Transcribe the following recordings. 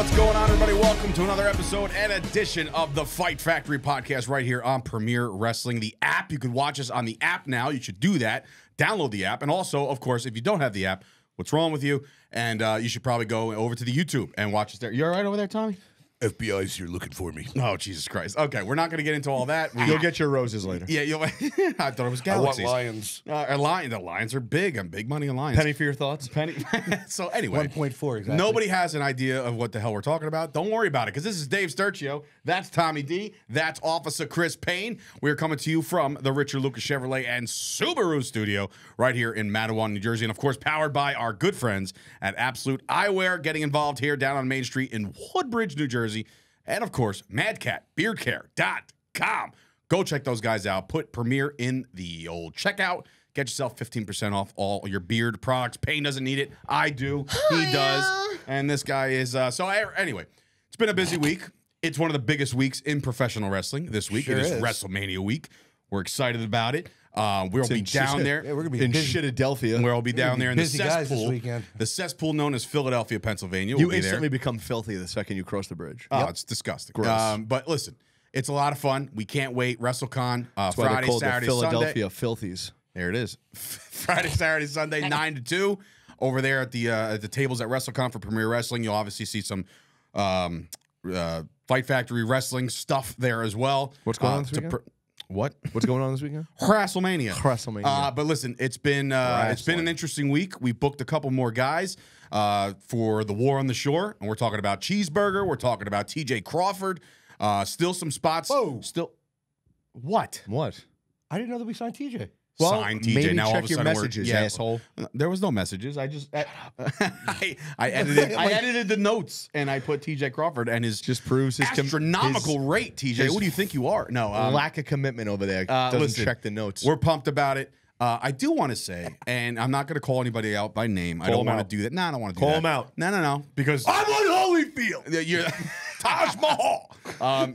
What's going on, everybody? Welcome to another episode and edition of the Fight Factory podcast right here on Premier Wrestling, the app. You can watch us on the app now. You should do that. Download the app. And also, of course, if you don't have the app, what's wrong with you? And you should probably go over to the YouTube and watch us there. You all right over there, Tommy? FBI's here looking for me. Oh, Jesus Christ. Okay, we're not going to get into all that. You'll get your roses later. Yeah, I thought it was galaxies. I want lions. The Lions are big. I'm big money on Lions. Penny for your thoughts? Penny. So anyway. 1.4, exactly. Nobody has an idea of what the hell we're talking about. Don't worry about it, because this is Dave Sturchio. That's Tommy D. That's Officer Chris Payne. We're coming to you from the Richard Lucas Chevrolet and Subaru studio right here in Mattawa, New Jersey. And, of course, powered by our good friends at Absolute Eyewear, getting involved here down on Main Street in Woodbridge, New Jersey. And, of course, madcatbeardcare.com. Go check those guys out. Put Premier in the old checkout. Get yourself 15% off all your beard products. Payne doesn't need it. I do. He does. And this guy is... Anyway, it's been a busy week. It's one of the biggest weeks in professional wrestling this week. Sure it is is. WrestleMania week. We're excited about it. We'll be down there. Yeah, we're going to be in busy. Philadelphia. We'll be down there in the busy guys this cesspool. weekend. The cesspool known as Philadelphia, Pennsylvania. You We'll be there. instantly become filthy the second you cross the bridge. Oh, it's disgusting. Gross. But listen, it's a lot of fun. We can't wait. WrestleCon, That's why Friday, they're called Saturday, the Philadelphia Sunday. Filthies. There it is. Friday, Saturday, Sunday, 9 to 2. Over there at the tables at WrestleCon for Premier Wrestling, you'll obviously see some Fight Factory wrestling stuff there as well. What's going on this weekend? What's going on this weekend? WrestleMania. WrestleMania. But listen, it's been an interesting week. We booked a couple more guys for the War on the Shore, and we're talking about Cheeseburger. We're talking about T.J. Crawford. Still some spots. Whoa. Still, what? What? I didn't know that we signed TJ. Signed TJ. Maybe Now all check of a your sudden messages, we're, asshole. There was no messages. I just I edited the notes and I put TJ Crawford and his Just proves his astronomical rate. TJ, his what do you think you are? No, lack of commitment over there. Doesn't listen, check the notes. We're pumped about it. I do want to say, and I'm not going to call anybody out by name. I don't want to do that. No, I don't want to do that. Call him out. No, because I'm on Holyfield. you're Taj Mahal.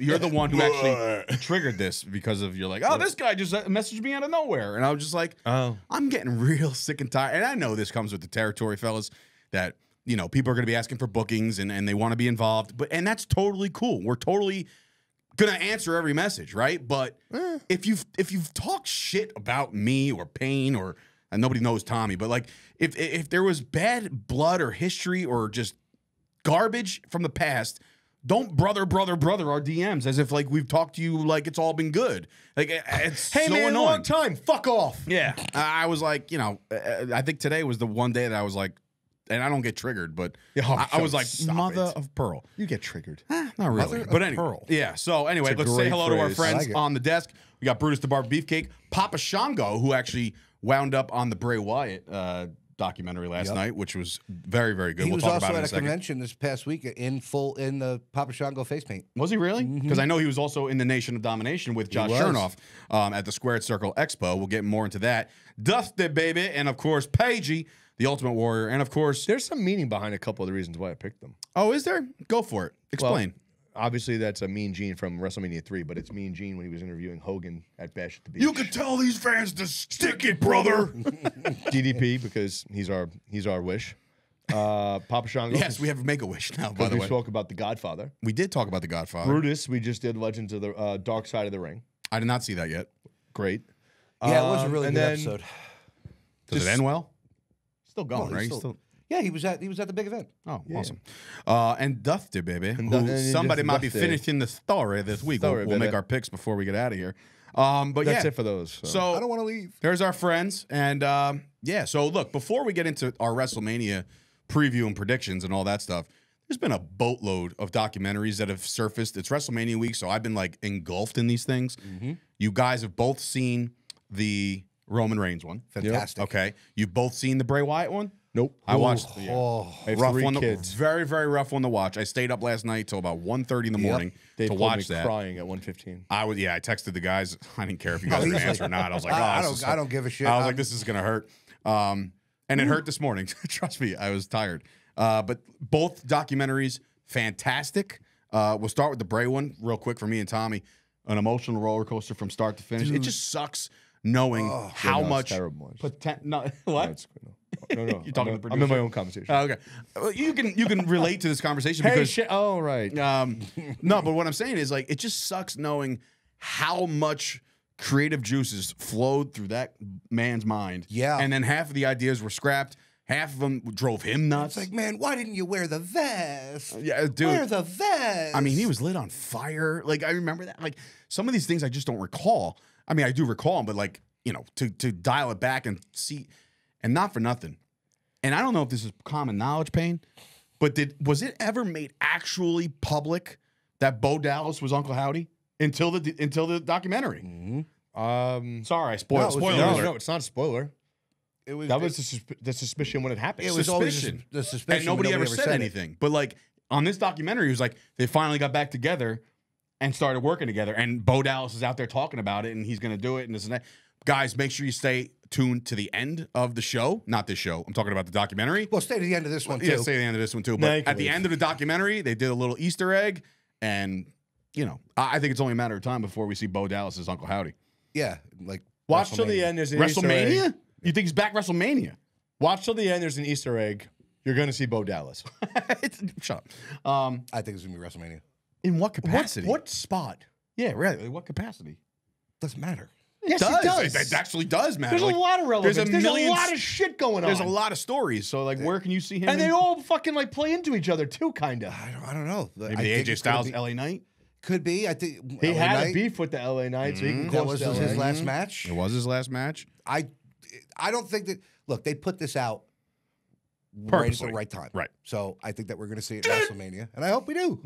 You're the one who actually triggered this because of you're like, oh, this guy just messaged me out of nowhere, and I was just like, Oh. I'm getting real sick and tired. And I know this comes with the territory, fellas, that people are going to be asking for bookings and they want to be involved, and that's totally cool. We're totally gonna answer every message, right? But if you've talked shit about me or Payne and nobody knows Tommy, but like if there was bad blood or history or just garbage from the past, don't brother our DMs as if like we've talked to you like it's all been good. Like it's Hey so man, annoying. long time. Fuck off. Yeah, I was like, I think today was the one day that I was like, and I don't get triggered, but I was like, stop mother it. of pearl. You get triggered. Not really, Mother but of anyway. pearl. Yeah. So anyway, It's a let's say great hello to our phrase. friends I like it. on the desk. We got Brutus the Barber Beefcake, Papa Shango, who actually wound up on the Bray Wyatt documentary last night, which was very, very good. He We'll was talk also about it in at a a second. convention this past week in the Papa Shango face paint. Was he really? Because I know he was also in the Nation of Domination with Josh was. Chernoff at the Squared Circle Expo. We'll get more into that. Dusty, baby, and of course, Paigey, the Ultimate Warrior, and of course, There's some meaning behind a couple of the reasons why I picked them. oh, is there? Go for it. Explain. Well, obviously, that's a Mean Gene from WrestleMania 3, but it's Mean Gene when he was interviewing Hogan at Bash at the Beach. you could tell these fans to stick it, brother. DDP because he's our wish. Papa Shango. Yes, we have a Make-A-Wish now, by the we way. spoke about The Godfather. We did talk about The Godfather. Brutus, we just did Legends of the Dark Side of the Ring. I did not see that yet. Great. Yeah, it was a really and good then- episode. Does it end well? Still going, Well, right? he's still- Yeah, he was at the big event. Oh, awesome. And Dusty, baby. And who Dusty- somebody might be Dusty. finishing the story this week. Story, We'll make baby. our picks before we get out of here. But That's yeah. it for those. So I don't want to leave. there's our friends. And so look, before we get into our WrestleMania preview and predictions and all that stuff, there's been a boatload of documentaries that have surfaced. It's WrestleMania week, so I've been like engulfed in these things. You guys have both seen the Roman Reigns one. Fantastic. Okay. You've both seen the Bray Wyatt one? nope. I watched. I have Rough 3 one, kids. very, very rough one to watch. I stayed up last night till about 1:30 in the morning They to pulled watch me that. crying at 1:15. I texted the guys. I didn't care if you guys were going to answer or not. I was like, I don't give a shit. I was like, this is gonna hurt. And it hurt this morning. Trust me, I was tired. But both documentaries, fantastic. We'll start with the Bray one real quick for me and Tommy. An emotional roller coaster from start to finish. It just sucks knowing how No, it's much terrible. no, what? No, You're talking to the I'm in producer? my own conversation. Okay, you can relate to this conversation Hey, because shit. Oh, right. no, but what I'm saying is like it just sucks knowing how much creative juices flowed through that man's mind. Yeah. And then half of the ideas were scrapped. Half of them drove him nuts. It's like, man, why didn't you wear the vest? Yeah, dude. Wear the vest. I mean, he was lit on fire. Like I remember that. Like some of these things I just don't recall. I mean, I do recall them, but like, you know, to dial it back and see, and not for nothing. And I don't know if this is common knowledge, Payne, but was it ever made actually public that Bo Dallas was Uncle Howdy until the documentary? Sorry, I spoiled. Spoiler alert. No, it's not a spoiler. it was That was the suspicion when it happened. it was always the suspicion. And nobody but ever said anything. But like on this documentary, it was like they finally got back together and started working together. And Bo Dallas is out there talking about it, and he's going to do it, and this and that. Guys, make sure you stay tuned to the end of the show. Not this show. I'm talking about the documentary. Well, stay to the end of this one too. Yeah, stay to the end of this one too. No, you But can at the leave. end of the documentary, they did a little Easter egg, and you know, I think it's only a matter of time before we see Bo Dallas as Uncle Howdy. Yeah, like Watch till the WrestleMania. end. There's an Easter egg. WrestleMania? You think he's back WrestleMania? Watch till the end. There's an Easter egg. You're going to see Bo Dallas. Shut up. I think it's gonna be WrestleMania. In what capacity? What spot? Yeah, really. In what capacity? Doesn't matter. Yes, it does. It actually does matter. There's Like, a lot of relevance. There's a There's million a lot of shit going on. There's a lot of stories. So like, where can you see him? and they in- all fucking like play into each other too, kind of. I don't know. maybe I the think AJ it's gonna Styles be- LA Knight. could be. I think He LA had Knight, a beef with the LA Knight, so he can That cost was LA. his last match. It was his last match. I don't think that. Look, they put this out right at Purposely. the right time. Right. So I think that we're going to see it at WrestleMania, and I hope we do.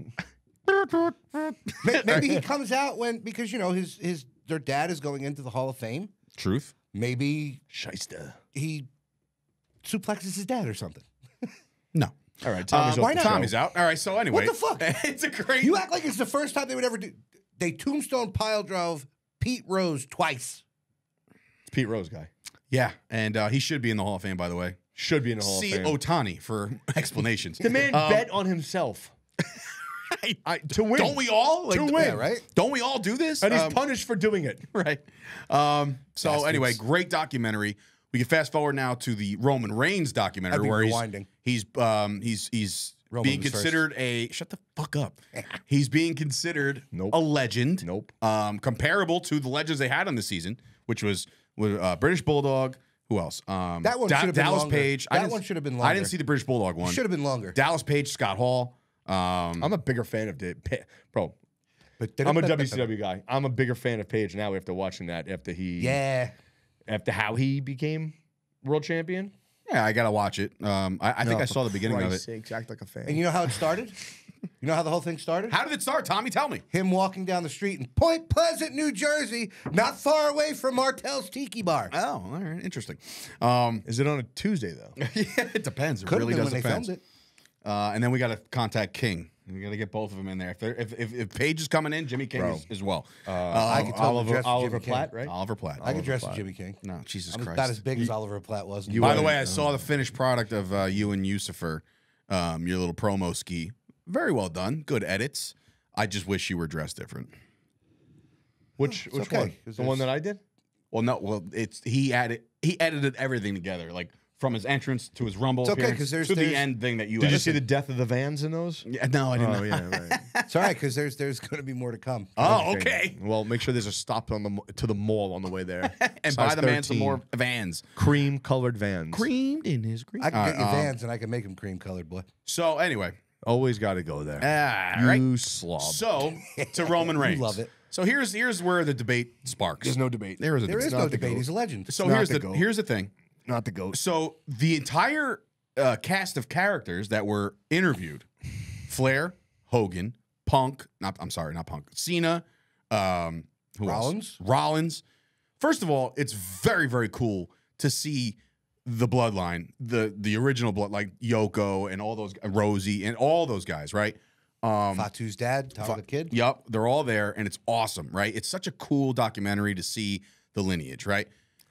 Maybe he comes out because you know their dad is going into the Hall of Fame. Truth. Maybe Shyster. he suplexes his dad or something. No. All right, Tommy's why off the not? show. Tommy's out. All right. So anyway, What the fuck? It's a great. You act like it's the first time they would ever do. They tombstone pile drove Pete Rose twice. It's Pete Rose guy. Yeah, and he should be in the Hall of Fame, by the way. Should be in the Hall See of Fame. Otani for explanations. The man bet on himself. To win. Don't we all? Like, To win. Yeah, right? Don't we all do this? And he's punished for doing it. right. So anyway, great documentary. We can fast forward now to the Roman Reigns documentary I'd be where rewinding. he's Roman being was first. considered a shut the fuck up. He's being considered Nope. a legend. Nope. Comparable to the legends they had on the season, which was British Bulldog. Who else? That one should have been Dallas longer. Page. That one should have been longer. I didn't see the British Bulldog one. Should have been longer. Dallas Page, Scott Hall. I'm a bigger fan of bro. But I'm a WCW guy. I'm a bigger fan of Page now after watching that. After how he became world champion. Yeah, I gotta watch it. I think I saw the beginning of it. Sakes, act like a fan. And you know how it started? You know how the whole thing started? How did it start, Tommy? Tell me. Him walking down the street in Point Pleasant, New Jersey, not far away from Martell's Tiki Bar. Oh, all right, interesting. Is it on a Tuesday though? Yeah, it depends. It Could really have does been when depend. they filmed it. And then we got to contact King. We got to get both of them in there. If Paige is coming in, Jimmy King Bro. is as well. I could totally dress as Oliver Jimmy King. Platt, right? Oliver Platt. I could dress as Jimmy King. No, Jesus I'm Christ. about as big as Oliver Platt was. By the way, I saw the finished product of you and Yusufer, your little promo ski. Very well done. Good edits. I just wish you were dressed different. Which okay, one? 'cause The one there's- that I did? Well, no. Well, he edited everything together, like from his entrance to his Rumble It's okay, appearance 'cause there's- to the there's- end thing that you. Did you edited. see the death of the Vans in those? Yeah, no, I didn't. Oh yeah, right. It's all right because there's going to be more to come. Oh, okay. Well, make sure there's a stop on to the mall on the way there. And Size buy the man some 13. more Vans. cream colored Vans. Creamed in his green. I can get you Vans and I can make them cream colored, boy. So anyway, Always got to go there. all right. You slob. So to Roman Reigns. love it. So here's where the debate sparks. There's no debate. There is a There debate. is not no the debate. GOAT. He's a legend. So not here's the the GOAT. here's the thing. Not the goat. So the entire cast of characters that were interviewed: Flair, Hogan, Punk. Not Punk. Cena. Who Rollins? else? Rollins. First of all, it's very very cool to see the bloodline, the original blood, like Yoko and all those Rosie and all those guys, right? Fatu's dad, Tom the Kid. Yep, they're all there, and it's awesome, right? It's such a cool documentary to see the lineage, right?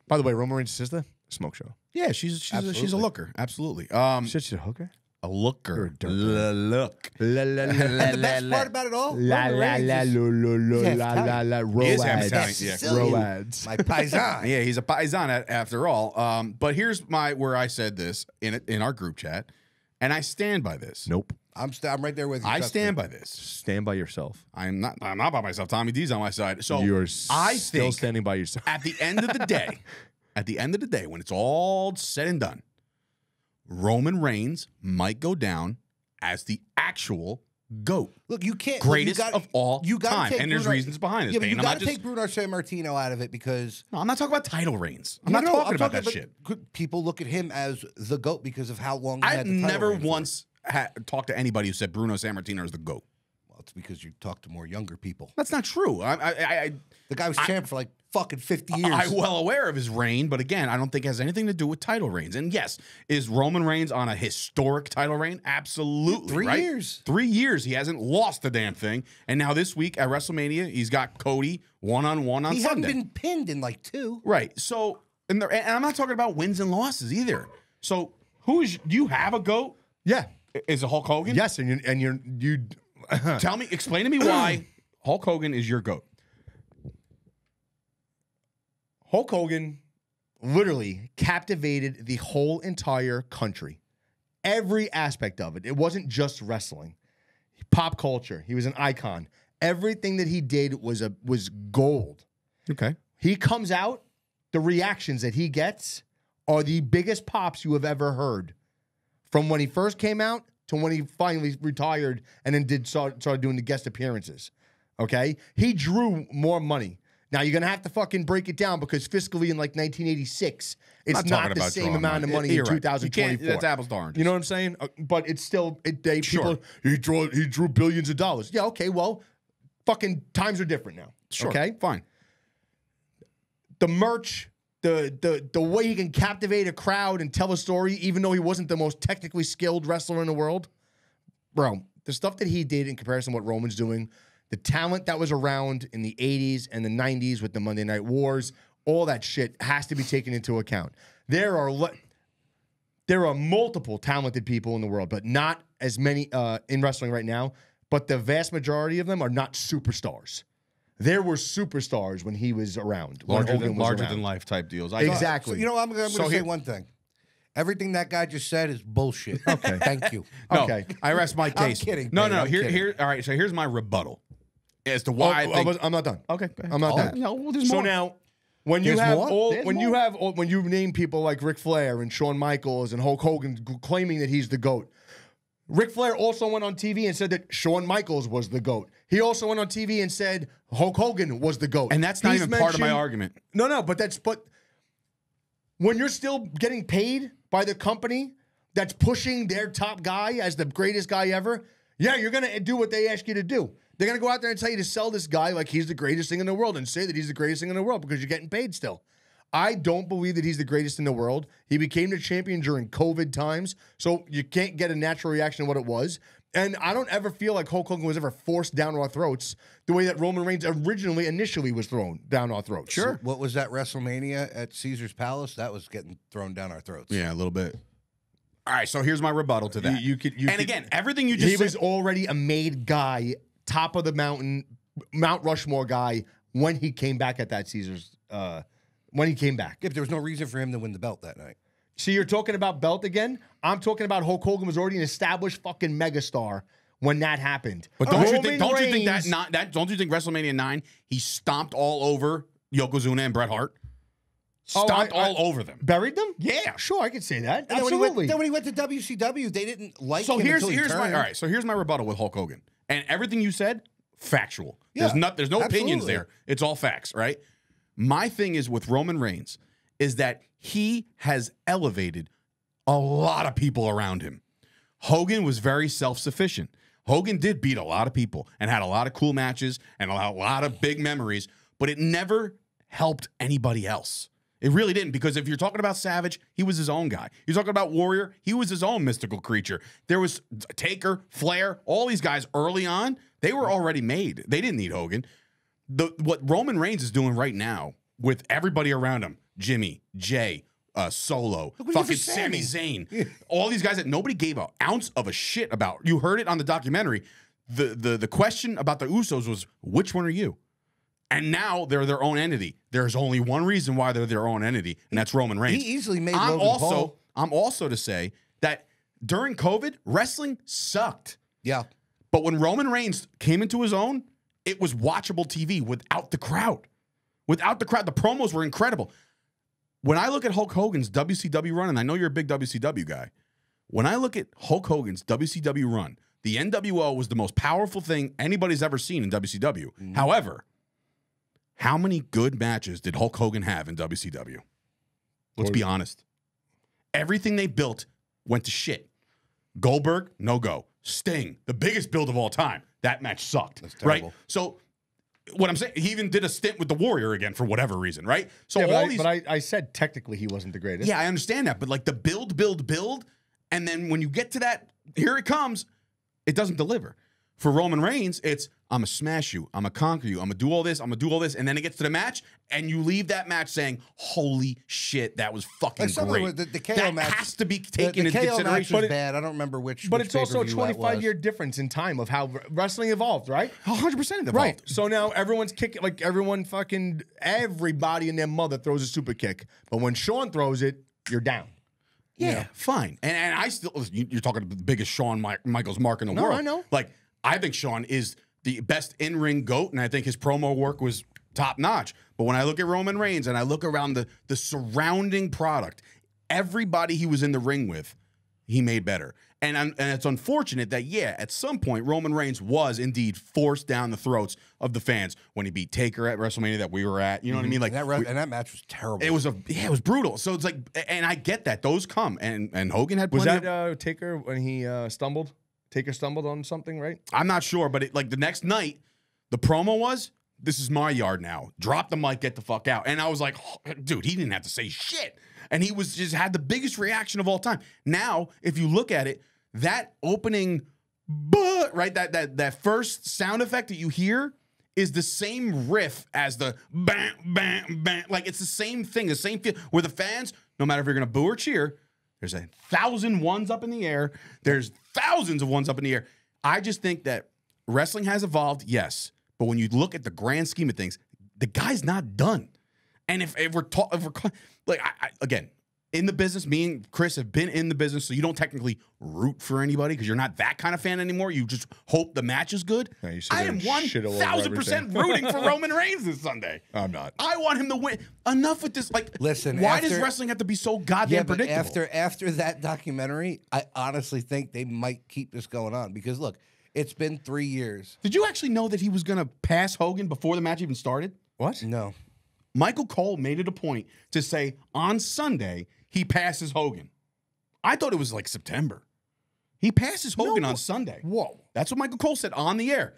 By the way, Roman Reigns' sister, smoke show. Yeah, she's a Absolutely. looker, absolutely. She's a hooker. a looker. Look. And the best part about it all, La Roman la Reigns la is- lo lo lo half la Italian. la la He is half roads. Italian, yeah. Sicilian. Roads. My paisan. Yeah, he's a paisan after all. But here's where I said this in our group chat, and I stand by this. Nope. I'm right there with you. I trust stand me. by this. Stand by yourself. I'm not by myself. Tommy D's on my side. So You're I still think standing by yourself. at the end of the day, when it's all said and done, Roman Reigns might go down as the actual GOAT. Look, you can't Greatest look, you gotta- of all you gotta time. take And there's Bruno- reasons behind this, Yeah, but Payne. you I'm got not to just- take Bruno Sammartino out of it because No, I'm not talking about title reigns. I'm No, not no, talking about that shit. People look at him as the GOAT because of how long he I've had the title never reign for. once talked to anybody who said Bruno Sammartino is the GOAT. Well, it's because you talk to more younger people. That's not true. The guy was champ for like fucking 50 years. I'm well aware of his reign, but again, I don't think it has anything to do with title reigns. And yes, is Roman Reigns on a historic title reign? Absolutely. 3 right? years. 3 years. He hasn't lost the damn thing. And now this week at WrestleMania, he's got Cody one-on-one on he Sunday. hadn't been pinned in like 2. Right. So, and I'm not talking about wins and losses either. So, do you have a GOAT? Yeah. Is it Hulk Hogan? Yes, and you. Explain to me why Hulk Hogan is your GOAT. Hulk Hogan literally captivated the whole entire country. Every aspect of it. It wasn't just wrestling. Pop culture. He was an icon. Everything that he did was gold. Okay. He comes out, the reactions that he gets are the biggest pops you have ever heard. From when he first came out to when he finally retired and then started doing the guest appearances. Okay? He drew more money. Now, you're going to have to fucking break it down because fiscally in like 1986, it's Not not talking the about same drawing amount of money. money in You're right. You 2024. can't- that's apples to oranges. You know what I'm saying? But it's still, Sure. people, he drew billions of dollars. Yeah, okay, well, fucking times are different now. Sure. Okay? Fine. The merch, the way he can captivate a crowd and tell a story, even though he wasn't the most technically skilled wrestler in the world. Bro, the stuff that he did in comparison to what Roman's doing, the talent that was around in the 80s and the 90s with the Monday Night Wars, all that shit has to be taken into account. There are multiple talented people in the world, but not as many in wrestling right now. But the vast majority of them are not superstars. There were superstars when he was around. when Hogan was larger around. than life type deals. Exactly. So, you know, I'm going to So say here- one thing. Everything that guy just said is bullshit. Okay. Thank you. No, Okay. I rest my case. kidding, No, Payne, no. I'm Here, kidding. here. All right. So here's my rebuttal as to why I think. I'm not done. Okay. Go ahead. I'm not Oh, done. no, well, there's So more. now, when you There's have more? all, There's when you more. have, all, when you name people like Ric Flair and Shawn Michaels and Hulk Hogan claiming that he's the GOAT, Ric Flair also went on TV and said that Shawn Michaels was the GOAT. He also went on TV and said Hulk Hogan was the GOAT. And that's not He's even part of my mentioned- argument. No, but when you're still getting paid by the company that's pushing their top guy as the greatest guy ever, yeah, you're going to do what they ask you to do. They're going to go out there and tell you to sell this guy like he's the greatest thing in the world and say that he's the greatest thing in the world because you're getting paid still. I don't believe that he's the greatest in the world. He became the champion during COVID times, so you can't get a natural reaction to what it was. And I don't ever feel like Hulk Hogan was ever forced down our throats the way that Roman Reigns initially was thrown down our throats. Sure. What was that WrestleMania at Caesar's Palace? That was getting thrown down our throats. Yeah, a little bit. All right. So here's my rebuttal to that. You could- again, everything you just He said. was already a made guy, top of the mountain, Mount Rushmore guy when he came back at that Caesar's. When he came back. Yeah, but there was no reason for him to win the belt that night. See, you're talking about belt again. I'm talking about Hulk Hogan was already an established fucking megastar when that happened. But don't you Roman think? Don't you think Reigns- Don't you think WrestleMania 9 he stomped all over Yokozuna and Bret Hart? Oh, Stomped I- all over them. buried them? Yeah. Sure, I could say that. And Absolutely. then when he went to WCW, they didn't like So him here's until he my turned. all right. So here's my rebuttal with Hulk Hogan, and everything you said, factual. Yeah, there's no opinions absolutely. there. It's all facts, right? My thing is with Roman Reigns is that he has elevated a lot of people around him. Hogan was very self-sufficient. Hogan did beat a lot of people and had a lot of cool matches and a lot of big memories, but it never helped anybody else. It really didn't, because if you're talking about Savage, he was his own guy. You're talking about Warrior, he was his own mystical creature. There was Taker, Flair, all these guys early on, they were already made. They didn't need Hogan. What Roman Reigns is doing right now with everybody around him, Jimmy, Jay, Solo, we did fucking for Sami Sammy. Zayn, all these guys that nobody gave an ounce of a shit about. You heard it on the documentary. The question about the Usos was, which one are you? And now they're their own entity. There's only one reason why they're their own entity, and that's Roman Reigns. He easily made Logan Paul. I'm also to say that during COVID, wrestling sucked. Yeah. But when Roman Reigns came into his own, it was watchable TV without the crowd. Without the crowd, the promos were incredible. When I look at Hulk Hogan's WCW run, and I know you're a big WCW guy, when I look at Hulk Hogan's WCW run, the NWO was the most powerful thing anybody's ever seen in WCW. However, how many good matches did Hulk Hogan have in WCW? Let's be honest. Everything they built went to shit. Goldberg, no go. Sting, the biggest build of all time. That match sucked. That's right? terrible. So what I'm saying, he even did a stint with the Warrior again for whatever reason, right? So but I said technically he wasn't the greatest. Yeah, I understand that. But like the build, and then when you get to that, here it comes, it doesn't deliver. For Roman Reigns, it's I'm going to smash you. I'm going to conquer you. I'm going to do all this. I'm going to do all this. And then it gets to the match, and you leave that match saying, holy shit, that was fucking great. The KO that match has to be taken the into KO match consideration. was bad. I don't remember which. But which it's also a pay-per-view that was. 25-year difference in time of how wrestling evolved, right? 100% involved. Right. So now everyone's kicking, like everybody and their mother throws a super kick. But when Shawn throws it, you're down. Yeah, fine. And I still, you're talking the biggest Shawn Michaels mark in the No, world. I know. Like, I think Shawn is the best in-ring GOAT, and I think his promo work was top-notch. But when I look at Roman Reigns and I look around the surrounding product, everybody he was in the ring with, he made better. And it's unfortunate that, yeah, at some point, Roman Reigns was indeed forced down the throats of the fans when he beat Taker at WrestleMania that we were at. You know what I mean? Like And that match was terrible. it was brutal. So it's like, and I get that. Those come. And Hogan had Was plenty that Taker when he stumbled? Taker stumbled on something, right? I'm not sure, but like the next night, the promo was, this is my yard now. Drop the mic, get the fuck out. And I was like, oh, dude, he didn't have to say shit. And he was just had the biggest reaction of all time. Now, if you look at it, that opening, right, that first sound effect that you hear is the same riff as the bam, bam, bam. Like it's the same thing, the same feel. Where the fans, no matter if you're gonna boo or cheer, there's 1,000 ones up in the air. There's thousands of ones up in the air. I just think that wrestling has evolved, yes. But when you look at the grand scheme of things, the guy's not done. And if we're like, again, in the business, me and Chris have been in the business, so you don't technically root for anybody because you're not that kind of fan anymore. You just hope the match is good. Yeah, you sit I there am and shit all over 1,000% rooting for Roman Reigns this Sunday. I'm not. I want him to win. Enough with this. Like, Listen, why does wrestling have to be so goddamn but predictable? after that documentary, I honestly think they might keep this going on because look, it's been 3 years. Did you actually know that he was going to pass Hogan before the match even started? What? No. Michael Cole made it a point to say on Sunday he passes Hogan. I thought it was like September. He passes Hogan on Sunday. Whoa. That's what Michael Cole said on the air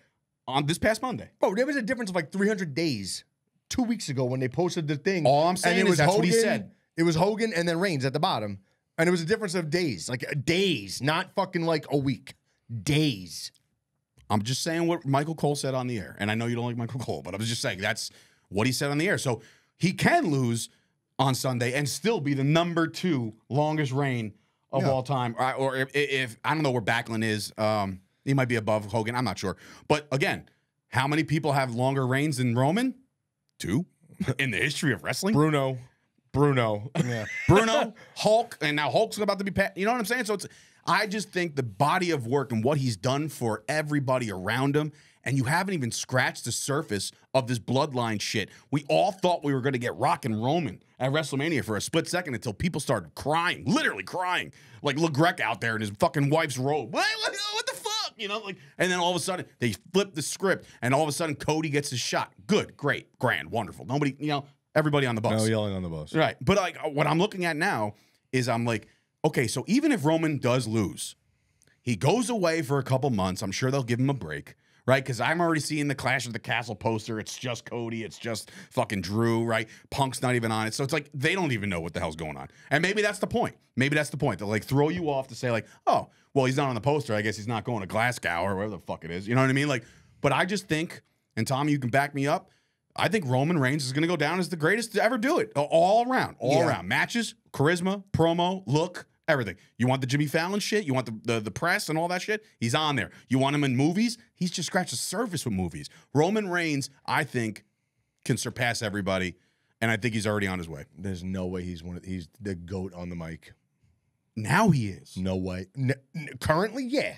on this past Monday. Bro, there was a difference of like 300 days 2 weeks ago when they posted the thing. All I'm saying and is that's what he said. It was Hogan and then Reigns at the bottom. And it was a difference of days. Like days, not fucking like a week. Days. I'm just saying what Michael Cole said on the air. And I know you don't like Michael Cole, but I was just saying that's what he said on the air. So he can lose on Sunday and still be the number 2 longest reign of all time. Or if I don't know where Backlund is, he might be above Hogan. I'm not sure. But again, how many people have longer reigns than Roman? 2 in the history of wrestling. Bruno. Yeah. Bruno, Hulk, and now Hulk's about to be you know what I'm saying? So I just think the body of work and what he's done for everybody around him, and you haven't even scratched the surface of this bloodline shit. We all thought we were going to get Rock and Roman at WrestleMania for a split second until people started crying, literally crying, like LeGrec out there in his fucking wife's robe. What the fuck? You know, like, and then all of a sudden they flip the script, and all of a sudden Cody gets his shot. Good, great, grand, wonderful. Nobody, you know, everybody on the bus. No yelling on the bus. Right. But like what I'm looking at now is I'm like, okay, so even if Roman does lose, he goes away for a couple months. I'm sure they'll give him a break, right? Because I'm already seeing the Clash of the Castle poster. It's just Cody. It's just fucking Drew, right? Punk's not even on it. So it's like they don't even know what the hell's going on. And maybe that's the point. Maybe that's the point. They'll like throw you off to say like, oh, well, he's not on the poster. I guess he's not going to Glasgow or wherever the fuck it is. You know what I mean? Like, but I just think, and Tommy, you can back me up, I think Roman Reigns is going to go down as the greatest to ever do it. All around. All around. Matches, charisma, promo, look, everything. You want the Jimmy Fallon shit? You want the press and all that shit? He's on there. You want him in movies? He's just scratched the surface with movies. Roman Reigns, I think, can surpass everybody, and I think he's already on his way. There's no way he's the GOAT on the mic. Now he is. No way. Currently, yeah.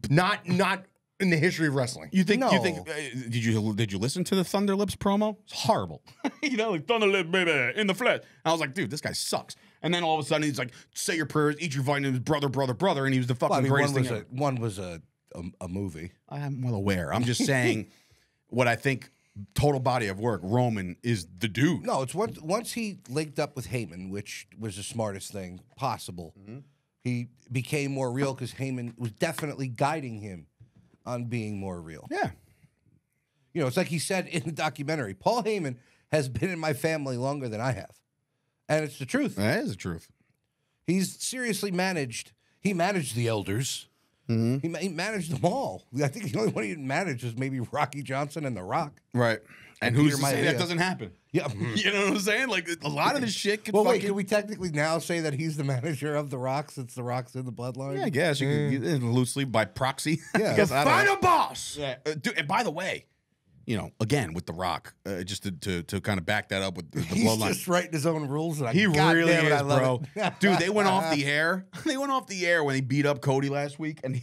Not in the history of wrestling. You think? No. You think? Did you listen to the Thunder Lips promo? It's horrible. Like Thunder Lips, baby, in the flesh. I was like, dude, this guy sucks. And then all of a sudden, he's like, say your prayers, eat your vitamins, brother, and he was the fucking greatest thing ever. One was a movie. I'm well aware. I'm just saying what I think. Total body of work. Roman is the dude. No, it's once he linked up with Heyman, which was the smartest thing possible. He became more real because Heyman was definitely guiding him on being more real. Yeah. You know, it's like he said in the documentary, Paul Heyman has been in my family longer than I have. And it's the truth. That is the truth. He's seriously managed. He managed the elders. He managed them all. I think the only one he didn't manage was maybe Rocky Johnson and The Rock. Right. And Peter who's to say Maivia. that doesn't happen? Yeah. You know what I'm saying? Like, a lot of this shit could Well, wait, fucking... can we technically now say that he's the manager of The Rock since The Rock's in the bloodline? Yeah, I guess. You could loosely by proxy. Yeah. I guess, I don't know. Final boss. Yeah. Dude, and by the way, again, with The Rock, just to kind of back that up with the He's bloodline. just writing his own rules. And He God really damn it, is, I love bro. it. Dude, they went off the air. They went off the air when he beat up Cody last week, and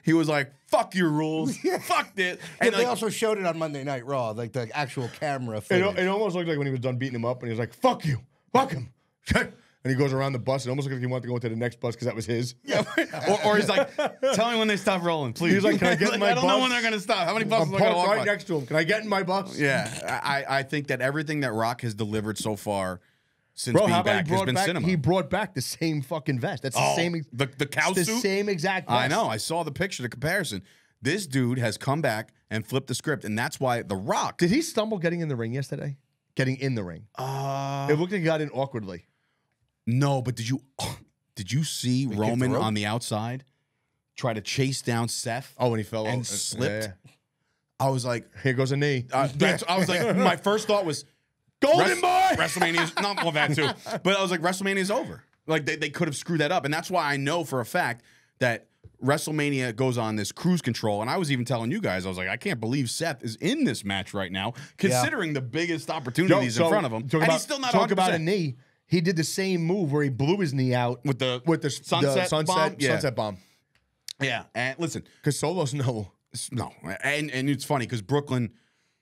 he was like, "Fuck your rules, fuck this." And And they like, also showed it on Monday Night Raw, like the actual camera It, footage. it almost looked like when he was done beating him up, and he was like, "Fuck you, fuck him," and he goes around the bus. It almost looked like he wanted to go into the next bus because that was his. yeah. or he's like, "Tell me when they stop rolling, please." He's like, "Can I get in my I don't know bus?" when they're gonna stop. How many buses I'm am I gonna parked walk right by? next to him. Can I get in my bus? Yeah, I think that everything that Rock has delivered so far since Bro, being how about back he has brought been back? cinema. He brought back the same fucking vest. That's the same. the cow The suit. same exact vest. I know. I saw the picture, the comparison. This dude has come back and flipped the script, and that's why The Rock. Did he stumble getting in the ring yesterday? Getting in the ring. It looked like he got in awkwardly. No, but did you see Roman rope? on the outside try to chase down Seth? Oh, when he fell and over. slipped. Yeah. I was like, Here goes a knee. I was like, my first thought was, Golden boy. WrestleMania's not well that too, but I was like, WrestleMania's over. Like they could have screwed that up, and that's why I know for a fact that WrestleMania goes on this cruise control. And I was even telling you guys, I was like, I can't believe Seth is in this match right now, considering the biggest opportunities in front of him, and he's still not. Talk about 100%. a knee. He did the same move where he blew his knee out with the sunset bomb. Yeah. Sunset bomb. Yeah, and listen, Because Solo's no. and it's funny because Brooklyn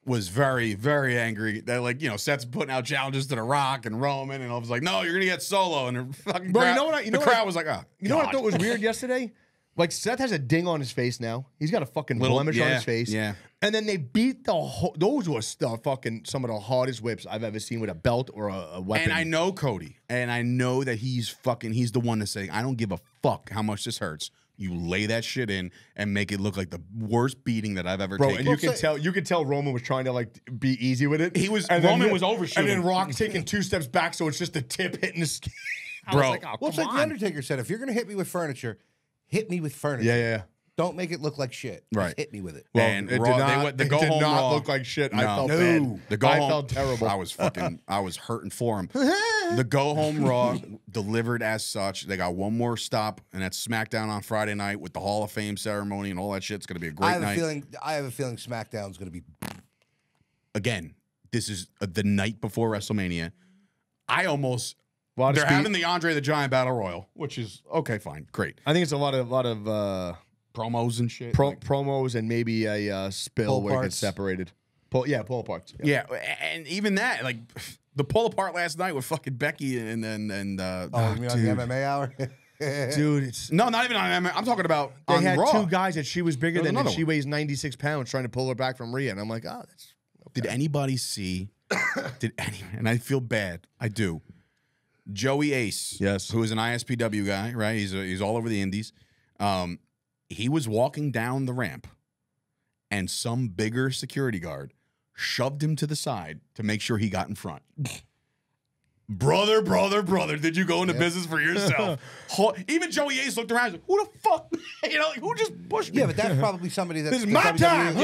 was very, very angry that Seth's putting out challenges to The Rock and Roman, and I was like, no, you're gonna get Solo, and the fucking Bro, crowd, the crowd was like, oh, You know what I thought was weird yesterday? Like Seth has a ding on his face now. He's got a fucking Little- blemish on yeah, his face. yeah. And then they beat those were fucking some of the hardest whips I've ever seen with a belt or a weapon. And I know Cody, and I know that he's the one to say, I don't give a fuck how much this hurts. You lay that shit in and make it look like the worst beating that I've ever Bro, taken. and you could tell Roman was trying to like be easy with it. Roman was overshooting. And then Rock taking 2 steps back, so it's just the tip hitting the skin. Bro. Well, it's like The Undertaker said, if you're going to hit me with furniture, hit me with furniture. Yeah. Don't make it look like shit. Right. Just hit me with it. Well, And it Raw- did the not, go it did home not Raw- look like shit. I No. felt No. bad. The go I home, felt terrible. I was hurting for him. The go home Raw delivered as such. They got one more stop, and that's SmackDown on Friday night with the Hall of Fame ceremony and all that shit. It's going to be a great I night. have a feeling SmackDown's going to be. Again, this is the night before WrestleMania. They're speed. having the Andre the Giant Battle Royal, which is okay, fine, great. I think it's a lot of Promos and shit. promos and maybe a spill Pull where it parts. gets separated. Pull parts. Yeah, and even that, like the pull apart last night with fucking Becky and Oh, you mean on the dude. MMA hour? Dude, it's No, not even on. I'm talking about they on had Raw. 2 guys that she was bigger There was than, and another she one. weighs 96 pounds trying to pull her back from Rhea. And I'm like, oh, that's Did anybody see? And I feel bad. I do. Joey Ace, Yes. who is an ISPW guy, right? He's all over the indies. He was walking down the ramp, and some bigger security guard shoved him to the side to make sure he got in front. brother, did you go into business for yourself? Even Joey Ace looked around and said, who the fuck? Like, who just pushed me? Yeah, but that's probably somebody that This is my time.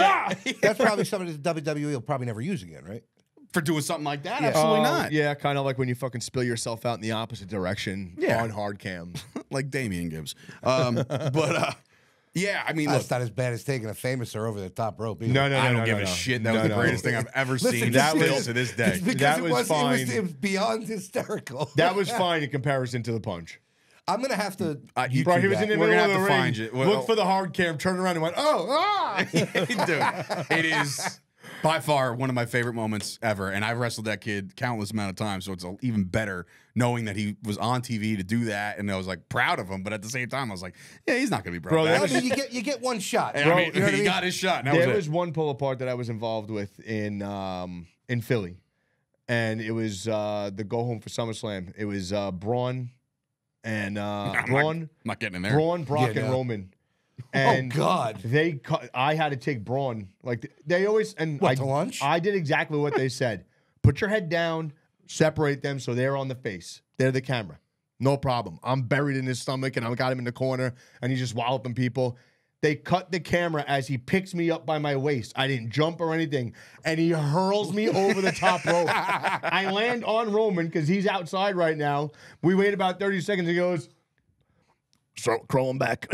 That's probably somebody that WWE will probably never use again, right? For doing something like that? Absolutely not. Yeah, kind of like when you fucking spill yourself out in the opposite direction on hard cam. Like Damian Gibbs. Yeah, I mean, That's look, not as bad as taking a famous or over the top rope. Either. No, I don't give a shit. That was the greatest thing I've ever seen. that Still was- to this day. It's because That was fine. It was beyond hysterical. That was fine in comparison to the punch. I'm gonna have to. You Bro, can- he was in the we're middle gonna of have the to ring. find you. Look for the hard cam, turned around and went, Dude, it is by far one of my favorite moments ever. And I've wrestled that kid countless amount of times, so it's even better knowing that he was on TV to do that. And I was like proud of him, but at the same time, I was like, yeah, he's not gonna be brought Bro, back. I mean, you get one shot. I bro. mean, You know what I he mean? got his shot. And that There was was it. one pull apart that I was involved with in Philly, and it was the go home for SummerSlam. It was Braun and I'm not getting in there. Braun, Brock, Yeah, and no. Roman. And God. they cut. I had to take Braun. Like they always and What, I, to lunch? I did exactly what they said. Put your head down, separate them so they're on the face. They're the camera. No problem. I'm buried in his stomach and I got him in the corner and he's just walloping people. They cut the camera as he picks me up by my waist. I didn't jump or anything. And he hurls me over the top rope. I land on Roman because he's outside right now. We wait about 30 seconds. He goes, start crawling back.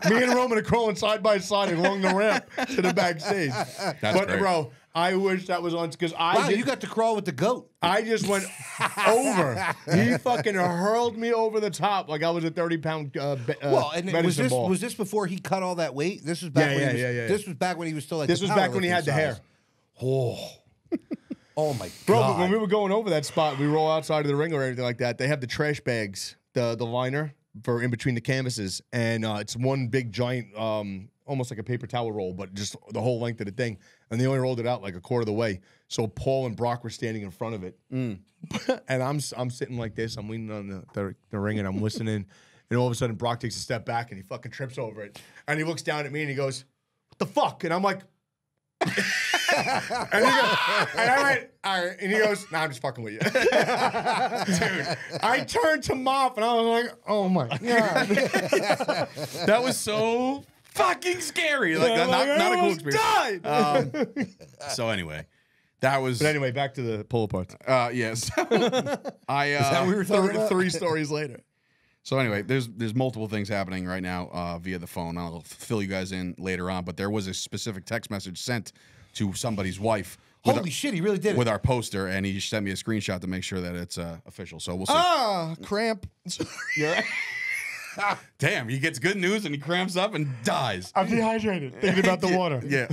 Me and Roman are crawling side by side along the ramp to the backstage. But, great. bro, I wish that was on because Wow, you got to crawl with the goat. I just went over. He fucking hurled me over the top like I was a 30-pound Well, and medicine ball. was this before he cut all that weight? This was back when he was, yeah. This was back when he was still like This the was back when he powerlifting had the hair. size. Oh. Oh my Bro, god. but when we were going over that spot, we roll outside of the ring or anything like that. They have the trash bags, the liner for in between the canvases, and it's one big giant, almost like a paper towel roll, but just the whole length of the thing. And they only rolled it out like a quarter of the way. So Paul and Brock were standing in front of it, and I'm sitting like this. I'm leaning on the ring and I'm listening, and all of a sudden Brock takes a step back and he fucking trips over it, and he looks down at me and he goes, "What the fuck?" And I'm like. And I went, all right. And he goes, nah, I'm just fucking with you. Dude, I turned to Moff and I was like, oh my God. That was so fucking scary. Like, Yeah, not a cool almost experience. died. So anyway, that was But anyway, back to the pull apart. yes. I that we were talking about? Three stories later. So anyway, there's multiple things happening right now via the phone. I'll fill you guys in later on, but there was a specific text message sent to somebody's wife. with Holy shit, he really did with it. our poster, and he sent me a screenshot to make sure that it's official. So we'll see. Ah, cramp. Damn, he gets good news and he cramps up and dies. I'm dehydrated. Thinking about the water. Yeah.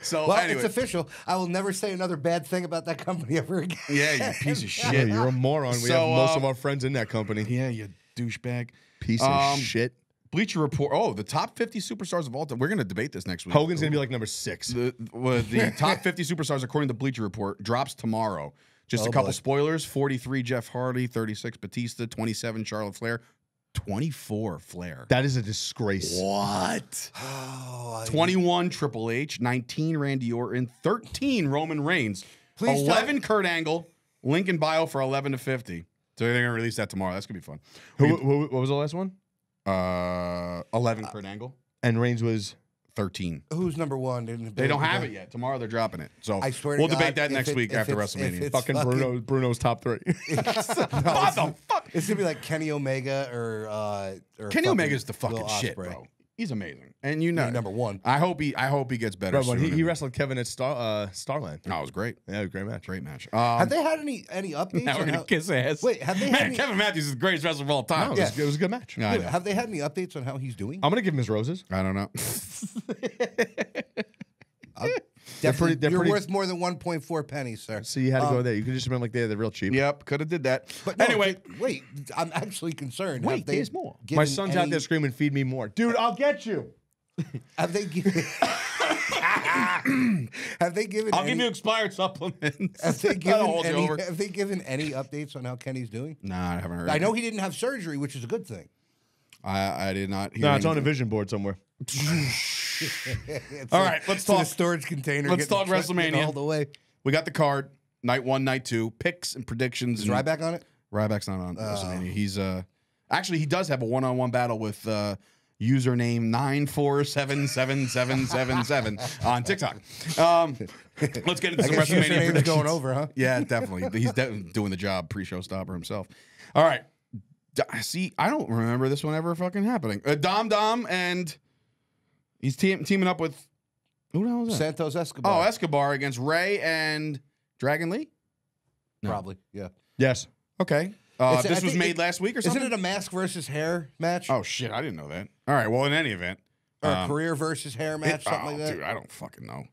So Well, anyway, it's official. I will never say another bad thing about that company ever again. yeah, you piece of Yeah, shit. you're a moron. We So, have most of our friends in that company. Yeah, you douchebag. Piece of shit. Bleacher Report. Oh, the top 50 superstars of all time. We're going to debate this next week. Hogan's going to be like number 6. The top 50 superstars according to Bleacher Report drops tomorrow. Just a Oh, couple boy. spoilers. 43 Jeff Hardy, 36 Batista, 27 Charlotte Flair, 24 Flair. That is a disgrace. What? Oh, 21 Triple H, 19 Randy Orton, 13 Roman Reigns, Please tell- 11 Kurt Angle, link in bio for 11 to 50. So they're going to release that tomorrow. That's going to be fun. What was the last one? 11 Kurt Angle, And Reigns was 13. who's number one? They don't have it yet. Tomorrow they're dropping it. So I swear to we'll God, debate that if next it- week if after it's- if WrestleMania. it's fucking Bruno's top 3. What the fuck? It's gonna be like Kenny Omega or Kenny Omega's the fucking Will shit, Ospreay. bro. He's amazing, and you know, He's number one. I hope he gets better. Bro, when soon. he wrestled Kevin at Starland. No, it was great. Yeah, it was a great match. Great match. Have they had any updates? now we're on gonna how- kiss ass. Wait, have they had Man, any, Kevin Matthews is the greatest wrestler of all time. No, it was a good match. I know. have they had any updates on how he's doing? I'm going to give him his roses. I don't know. Definitely, they're you're pretty- worth more than 1.4 pennies, sir. So you had to go there. You could just have been like, they're real cheap. Yep, could have did that. But no, anyway, wait, I'm actually concerned. Wait, Have they there's more. given My son's out any- there screaming, feed me more. Dude, I'll get you. Have they given? have they given? I'll any, give you expired supplements. Have they That'll given hold you any? over. Have they given any updates on how Kenny's doing? Nah, I haven't heard. I know he didn't have surgery, which is a good thing. I did not. Hear No, it's on a anything. vision board somewhere. It's All right, let's it's in a talk. storage container. Let's getting talk trucked in WrestleMania. all the way. We got the card. night 1, night 2, picks and predictions. Is Ryback on it? Ryback's not on WrestleMania. He's actually he does have a one-on-one battle with username 9477777 on TikTok. Let's get into some WrestleMania predictions. Going over, huh? Yeah, definitely. He's doing the job pre-show stopper himself. All right. See, I don't remember this one ever fucking happening. Dom and he's teaming up with who the hell is that? Santos Escobar. Oh, Escobar against Ray and Dragon Lee? No. Probably, yeah. Yes. Okay. I This was think made last week or something? Isn't it a mask versus hair match? Oh, shit. I didn't know that. All right. Well, in any event. Or a career versus hair match, something like that? Dude, I don't fucking know.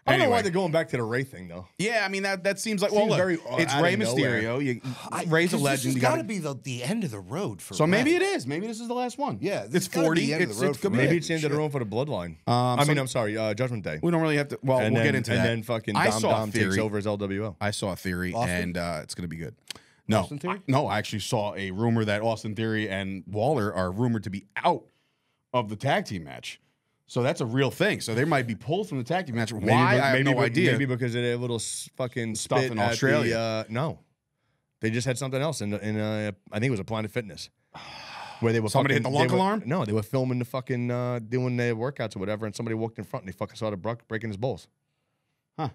I don't know why Anyway. they're going back to the Ray thing, though. Yeah, I mean, that seems like, Seems well, look, very it's out Ray of nowhere. Mysterio. Ray's a legend. This has You got gotta to be the end of the road for So maybe Ray. it is. Maybe this is the last one. Yeah, this it's has gotta 40. be the end of the road It's for could be Ray. it. Maybe it's the end of the road for the bloodline. I'm sorry, Judgment Day. We don't really have to. Well, And we'll then, get into and that. then fucking I Dom saw a Dom takes theory. over as LWO. I saw a theory, Austin? and it's going to be good. No, Austin Theory? no, I actually saw a rumor that Austin Theory and Waller are rumored to be out of the tag team match. So that's a real thing. So they might be pulled from the tag team match. Why? I have no idea. Maybe because of their little fucking Stuff spit in at Australia. No, they just had something else in I think it was a Planet Fitness where they were Somebody hit the lunk alarm? No, they were filming the fucking doing their workouts or whatever, and somebody walked in front and they fucking started breaking his balls. Huh.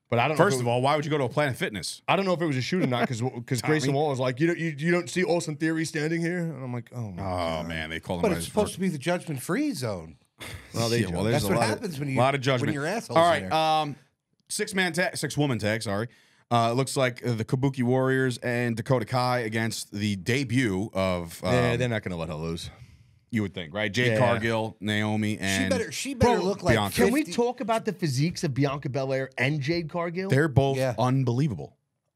But I don't know. First of all, why would you go to a Planet Fitness? I don't know if it was a shoot or not because Grayson Waller was like, you don't see Austin Theory standing here, and I'm like, oh my Oh man, they call him. But by it's his supposed first- to be the judgment-free zone. well, Yeah, well, there's That's a what lot happens when you lot of judgment. when you're assholes. All in right, there. six-woman tag. Sorry, looks like the Kabuki Warriors and Dakota Kai against the debut of. they're not gonna let her lose. You would think, right? Jade Yeah. Cargill, Naomi, and She better look like Bianca. Can we 50 talk about the physiques of Bianca Belair and Jade Cargill? they're both Yeah. unbelievable.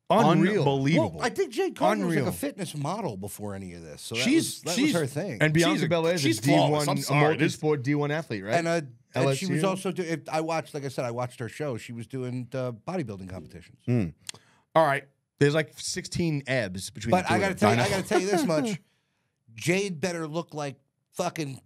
Unreal. Unbelievable. Well, I think Jade Cargill was like a Unreal. fitness model before any of this. So She's- that she's- was her thing. And Bianca She's a- Belair is a she's flawless. I'm D1, a sorry. multi-sport D1 athlete, right? And she was LSU? also doing. I watched, like I said, I watched her show. She was doing bodybuilding competitions. All right. There's like 16 abs between But the two I of gotta them. tell you, I gotta tell you this much: Jade better look like fucking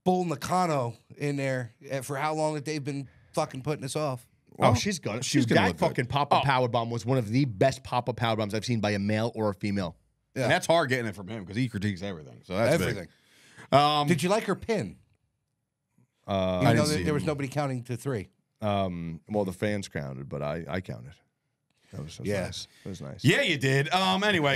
Bull Nakano in there for how long that they've been fucking putting this off. Oh, she's gonna. she's Dude, gonna that look good. fucking pop-up power bomb was one of the best pop-up power bombs I've seen by a male or a female. Yeah. And that's hard getting it from him because he critiques everything. So that's Everything. Big. Did you like her pin? I Even didn't though see there it. was nobody counting to 3. Well, the fans counted, but I counted. That was Yeah. nice. It was nice. Yeah, you did. Anyway.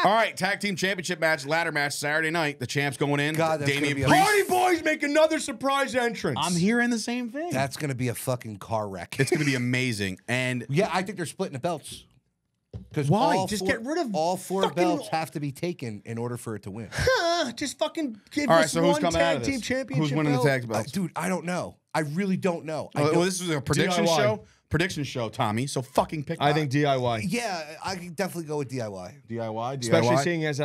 All right, tag team championship match, ladder match, Saturday night. The champs going in. God, that's Damian gonna be a- Priest. Party Boys make another surprise entrance. I'm hearing the same thing. That's gonna be a fucking car wreck. It's going to be amazing. And Yeah, I think they're splitting the belts. Because Why? Just get rid of all 4 fucking- belts have to be taken in order for it to win. Just fucking give all right, us so who's one coming out tag of team this? championship. Who's winning the belt. tag belts? Dude, I don't know. I really don't know. well, this is a prediction DIY. show. Prediction show, Tommy. So fucking pick. I think DIY. Yeah, I can definitely go with DIY. DIY. Especially seeing as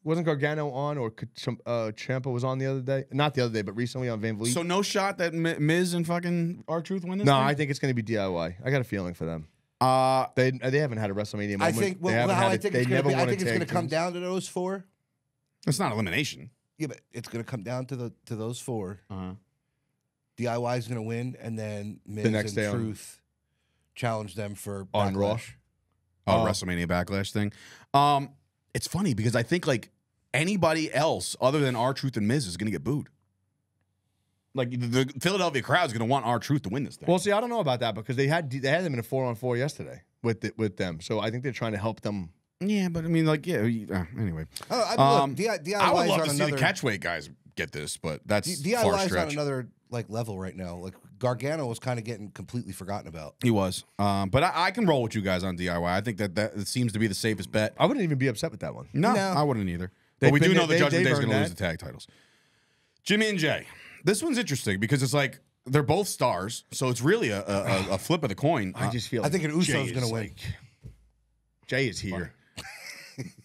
wasn't Gargano on or Ciampa was on the other day? Not the other day, but recently on Van Vliet. So no shot that Miz and fucking R-Truth win this. no, thing? I think it's going to be DIY. I got a feeling for them. They haven't had a WrestleMania moment. I think. They Well, haven't how had I it- think they it's gonna never be. I won a think it's tag gonna come teams. down to those 4. It's not elimination. Yeah, but it's gonna come down to those 4. Uh-huh. DIY is gonna win, and then Miz next and day on- Truth challenge them for On Raw? Backlash. WrestleMania Backlash thing. It's funny because I think like anybody else other than R-Truth and Miz is going to get booed. Like the Philadelphia crowd is going to want R-Truth to win this thing. Well, see, I don't know about that because they had them in a 4-on-4 yesterday with them. So I think they're trying to help them. yeah, but I mean, like, yeah. Anyway, Oh, I mean, look, DIY I would love on to see another, the catchweight guys get this, but that's far DIY is on stretch. another like level right now. Like Gargano was kind of getting completely forgotten about. He was, but I can roll with you guys on DIY. I think that it seems to be the safest bet. I wouldn't even be upset with that one. No, No. I wouldn't either. They've But we do been- know the they- Judgment Day they've is going to earned lose the tag titles. Jimmy and Jay. This one's interesting because it's like they're both stars, so it's really a flip of the coin. I just feel I think an Jay Uso's is gonna win. like- Jay is here.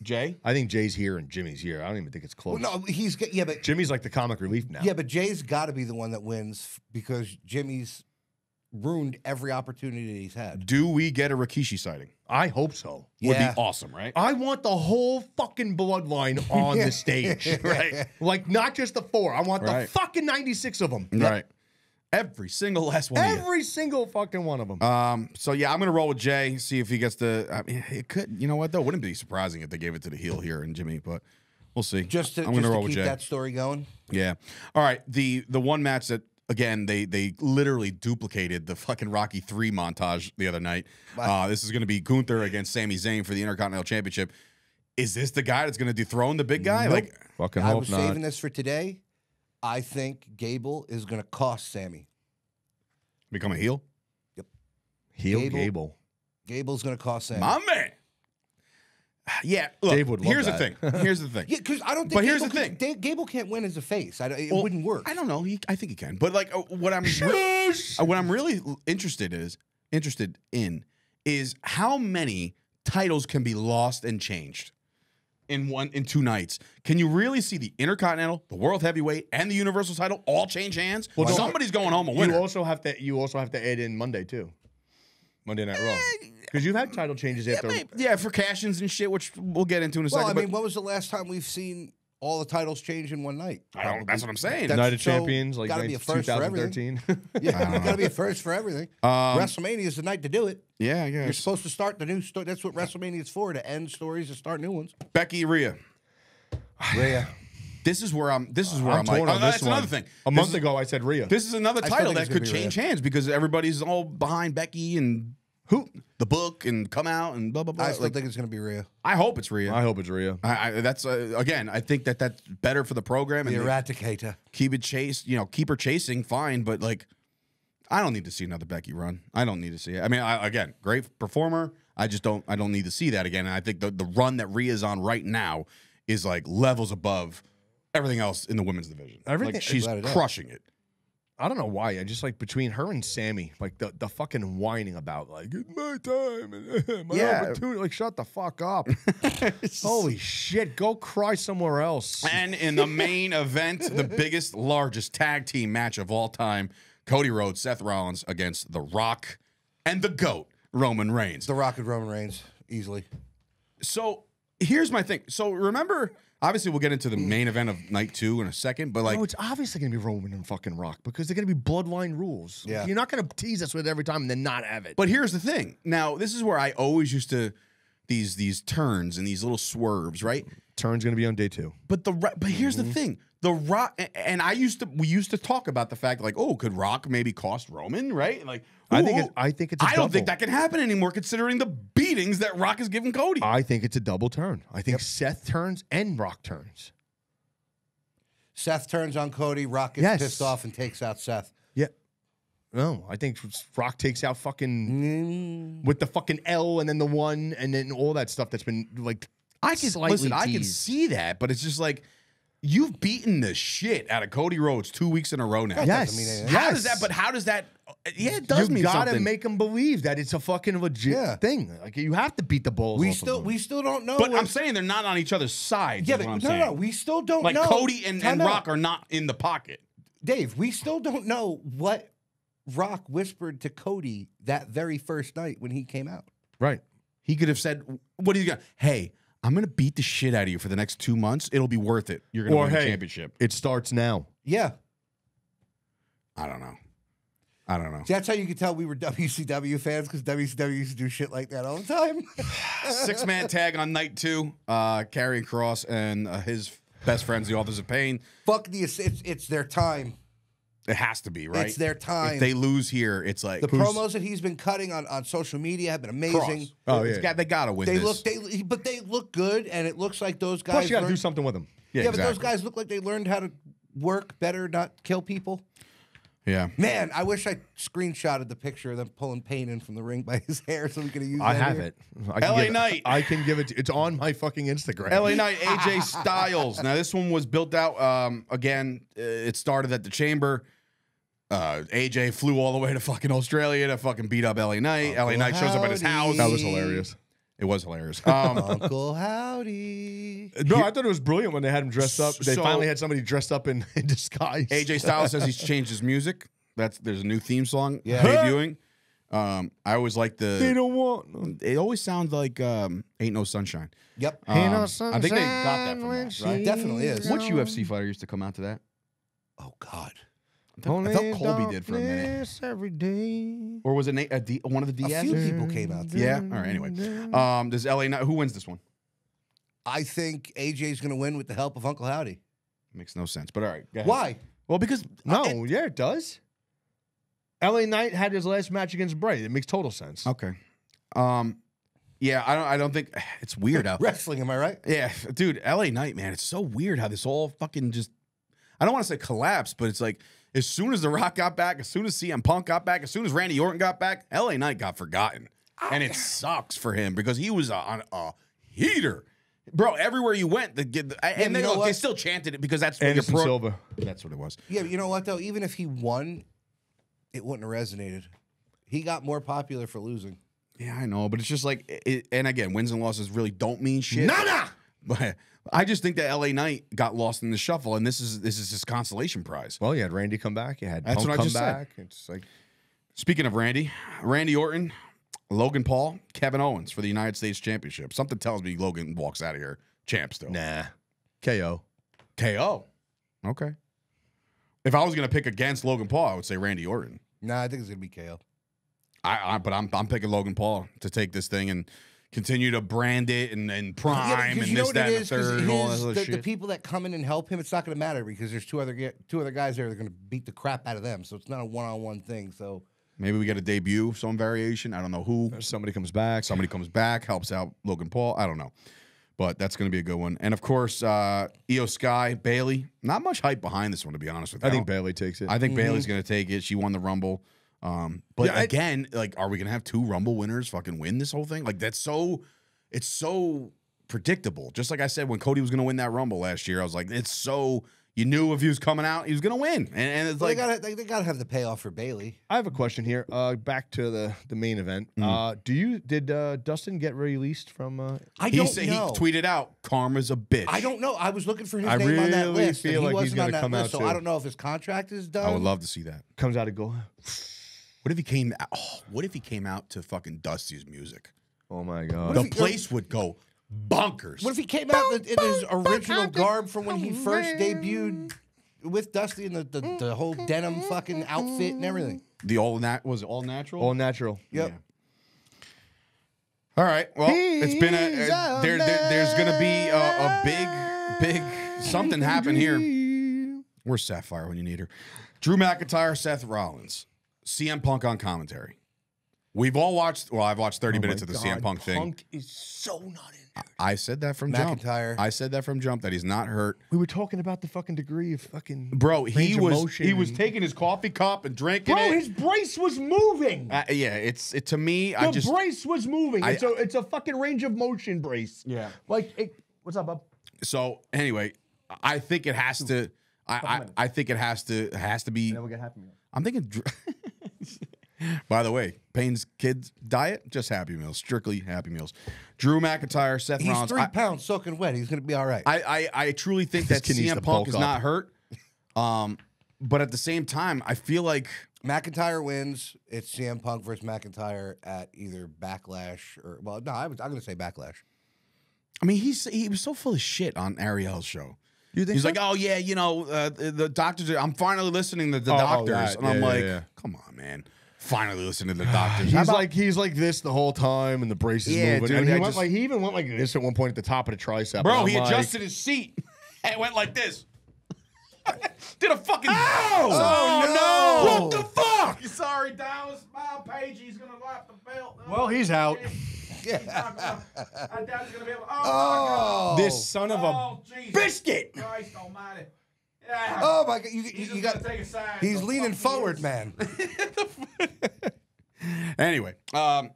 Jay. I think Jay's here and Jimmy's here. I don't even think it's close. Well, no, but Jimmy's like the comic relief now. yeah, but Jay's got to be the one that wins because Jimmy's ruined every opportunity he's had. Do we get a Rikishi sighting? I hope so. Would Yeah. be awesome, right? I want the whole fucking bloodline on the stage. Right. Like, not just the 4. I want Right. the fucking 96 of them. Right. Every single last one. Every single fucking one of them. So yeah, I'm gonna roll with Jay. See if he gets the. I mean, it could. You know what though? Wouldn't be surprising if they gave it to the heel here and Jimmy, but we'll see. Just to, I'm gonna roll with keep Jay. that story going. Yeah. All right. The one match that again they literally duplicated the fucking Rocky 3 montage the other night. Wow. This is gonna be Gunther against Sami Zayn for the Intercontinental Championship. Is this the guy that's gonna dethrone the big guy? Nope. Like, Fucking I hope was not. saving this for today. I think Gable is going to cost Sammy. become a heel? Heel Gable. Gable's going to cost Sammy. My man. Yeah. Look, Dave would love here's that. the thing. Here's the thing. Yeah, because I don't think. But here's Gable the thing. Gable can't win as a face. It Well, wouldn't work. I don't know. I think he can. But like what I'm really interested in is how many titles can be lost and changed in 2 nights. Can you really see the Intercontinental, the World Heavyweight, and the Universal title all change hands? Well, somebody's going home a winner. You also have to add in Monday too. Monday Night Raw. Because you've had title changes after. Yeah, for cash-ins and shit, which we'll get into in a Well, second. I mean, when was the last time we've seen all the titles change in one night? That's what I'm saying. That's- Night of so, Champions, like gotta be a first for everything. 2013. Yeah, got to be a first for everything. WrestleMania is the night to do it. Yeah, I You're guess. supposed to start the new story. That's what WrestleMania is for, to end stories and start new ones. Becky, Rhea. Rhea. This is where I'm torn like, on this that's one. another thing. A month ago, I said Rhea. This is another still title think that it's gonna could be change hands because everybody's all behind Becky and the book and come out and blah blah blah. I still think it's going to be Rhea. I hope it's Rhea. I hope it's Rhea. That's again. I think that's better for the program The and Eradicator. keep it keep her chasing. Fine, but like, I don't need to see another Becky run. I don't need to see it. I mean, again, great performer. I don't need to see that again. And I think the run that Rhea's on right now is like levels above everything else in the women's division. Everything- like, she's Without a doubt. crushing it. I don't know why. I just like between her and Sammy, like the fucking whining about like it's my time and my Yeah. opportunity. Like shut the fuck up. Holy shit, go cry somewhere else. And in the main event, the biggest, largest tag team match of all time, Cody Rhodes, Seth Rollins against The Rock and the GOAT, Roman Reigns. The Rock and Roman Reigns, easily. So here's my thing. So remember, obviously we'll get into the main event of night 2 in a second, but like, No, it's obviously gonna be Roman and fucking Rock because they're gonna be bloodline rules. Yeah. You're not gonna tease us with it every time and then not have it. but here's the thing. Now, this is where I always used to, these turns and these little swerves, right? Turn's gonna be on day 2. But here's the thing. The Rock, and we used to talk about the fact like, oh, could Rock maybe cost Roman, right? Like, I ooh, think ooh. it's a I don't think double. that can happen anymore considering the beatings that Rock has given Cody. I think it's a double turn. I think Seth turns and Rock turns. Seth turns on Cody. Rock gets Yes. pissed off and takes out Seth. Yeah. No, I think Rock takes out fucking with the fucking L and then the 1 and then all that stuff that's been like I can slightly I can teased. see that, but it's just like you've beaten the shit out of Cody Rhodes 2 weeks in a row now. Yes. doesn't mean anything. How Yes. does that? But how does that? Yeah, it does You mean gotta something. make them believe that it's a fucking legit Yeah. thing. Like you have to beat the balls. We off of them. still don't know. but what- I'm saying they're not on each other's sides. yeah, is but what I'm no, saying. no, we still don't Like know. Cody and Time out. Rock are not in the pocket. Dave, we still don't know what Rock whispered to Cody that very first night when he came out. right. He could have said, "What are you gonna? Hey, I'm gonna beat the shit out of you for the next 2 months. It'll be worth it. You're gonna Or win the hey, championship." it starts now. Yeah. I don't know. See, that's how you could tell we were WCW fans because WCW used to do shit like that all the time. 6-man tag on night 2. Karrion Kross and his best friends, the Authors of Pain. Fuck it's their time. It has to be right. It's their time. If they lose here, it's like The promos that he's been cutting on social media have been amazing. Kross. Oh, It's yeah. got- they gotta win They this. but they look good, and it looks like those guys. Plus, you got to do learned- something with them. yeah, Yeah, but those exactly. guys look like they learned how to work better, not kill people. Yeah. Man, I wish I screenshotted the picture of them pulling Payne in from the ring by his hair so we could have used I that have here. it. I can LA give it- Knight. I can give it. It's on my fucking Instagram. LA Knight, AJ Styles. Now this one was built out. Again, it started at the Chamber. AJ flew all the way to fucking Australia to fucking beat up LA Knight. LA Knight shows up at his house. That was hilarious. It was hilarious. Uncle Howdy. No, I thought it was brilliant when they had him dressed up. They So- finally had somebody dressed up in disguise. AJ Styles says he's changed his music. There's a new theme song Yeah. debuting. I always like They the. don't want. It always sounds like "Ain't No Sunshine." Yep. I think they got that from that, right? Definitely is. Which UFC fighter used to come out to that? Oh God. I thought Colby did for a minute. Every day. Or was it one of the A DS? few people came out. Yeah. All right. Anyway, does LA Knight? Who wins this one? I think AJ's going to win with the help of Uncle Howdy. Makes no sense. But all right. Go ahead. Why? Well, because Yeah, it does. LA Knight had his last match against Bray. It makes total sense. Okay. Yeah. I don't think it's weird how. Wrestling, am I right? Yeah, dude. LA Knight, man. It's so weird how this all fucking just. I don't want to say collapsed, but it's like as soon as The Rock got back, as soon as CM Punk got back, as soon as Randy Orton got back, LA Knight got forgotten, and it sucks for him because he was on a heater. Bro, everywhere you went, and they still chanted it because that's what Anderson Silva. That's what it was. Yeah, but you know what, though? Even if he won, it wouldn't have resonated. He got more popular for losing. Yeah, I know, but it's just like, and again, wins and losses really don't mean shit. Nada! But I just think that LA Knight got lost in the shuffle, and this is his consolation prize. Well, you had Randy come back. You had That's Punk what I come just said. back. It's like Speaking of Randy Orton, Logan Paul, Kevin Owens for the United States Championship. Something tells me Logan walks out of here champ still. nah, KO. KO. Okay. If I was going to pick against Logan Paul, I would say Randy Orton. Nah, I think it's going to be KO. But I'm picking Logan Paul to take this thing and continue to brand it and prime and this, that, and the third and all that other the shit. people that come in and help him, it's not going to matter because there's two other guys there that are going to beat the crap out of them. So it's not a one-on-one thing. So Maybe we get a debut, some variation. I don't know who. Somebody comes back. Somebody comes back, helps out Logan Paul. I don't know. But that's going to be a good one. And, of course, Io Sky, Bailey. Not much hype behind this one, to be honest with you. I think Bailey takes it. I think Bailey's going to take it. She won the Rumble. But Yeah, again, like, are we going to have two Rumble winners fucking win this whole thing? Like, it's so predictable. Just like I said, when Cody was going to win that Rumble last year, I was like, you knew if he was coming out, he was going to win. And it's like, they got to have the payoff for Bailey. I have a question here. Back to the main event. Did Dustin get released from? I he don't said, know. he tweeted out, "Karma's a bitch." I don't know. I was looking for his I name on that really list. feel And he like he's wasn't on gonna that come list, out so too. I don't know if his contract is done. I would love to see that. Comes out of go. What if he came? What if he came out to fucking Dusty's music? Oh my god. The place would go bonkers. What if he came out in his original garb from when he first debuted with Dusty and the whole denim fucking outfit and everything? Was it all natural? All natural. Yep. Yeah. All right. Well, it's been there's gonna be a big something happen here. Where's Sapphire when you need her? Drew McIntyre, Seth Rollins, CM Punk on commentary. We've all watched. Well, I've watched 30 minutes of the CM Punk thing. Punk is so not in there. I said that from McIntyre. jump. I said that from jump that he's not hurt. We were talking about the fucking degree of fucking Bro, he range of was motion. taking his coffee cup and drinking Bro, it. his brace was moving. Yeah, it's to me. The brace was moving. It's a fucking range of motion brace. Yeah. What's up, bub? So anyway, I think it has to. I think it has to be. Then we get Happy Meal. I'm thinking. By the way, Payne's kids diet just Happy Meals, strictly Happy Meals. Drew McIntyre, Seth He's Rollins. 3 pounds soaking wet. He's going to be all right. I truly think that kid needs CM to Punk bulk is up. not hurt. But at the same time, I feel like McIntyre wins. It's CM Punk versus McIntyre at either Backlash or I'm going to say Backlash. I mean he was so full of shit on Ariel's show. You think He's so? like, oh yeah, the doctors. I'm finally listening to the doctors, that. and I'm Yeah, like, yeah. come on, man. Finally listening to the doctors. He's like this the whole time, and the brace is Yeah, moving. dude, And he even went like this at one point at the top of the tricep. Bro, and he I'm like, adjusted his seat and went like this. Did a fucking Oh, no! What the fuck? Sorry, Dallas. My page, he's gonna lap the belt. Well, he's out. I doubt he's gonna be able. Oh, This son of a Jesus biscuit. Christ Almighty. Yeah. Oh my God! He's You just got. gonna take a side. He's The leaning fuck he forward, is. man. Anyway, yeah,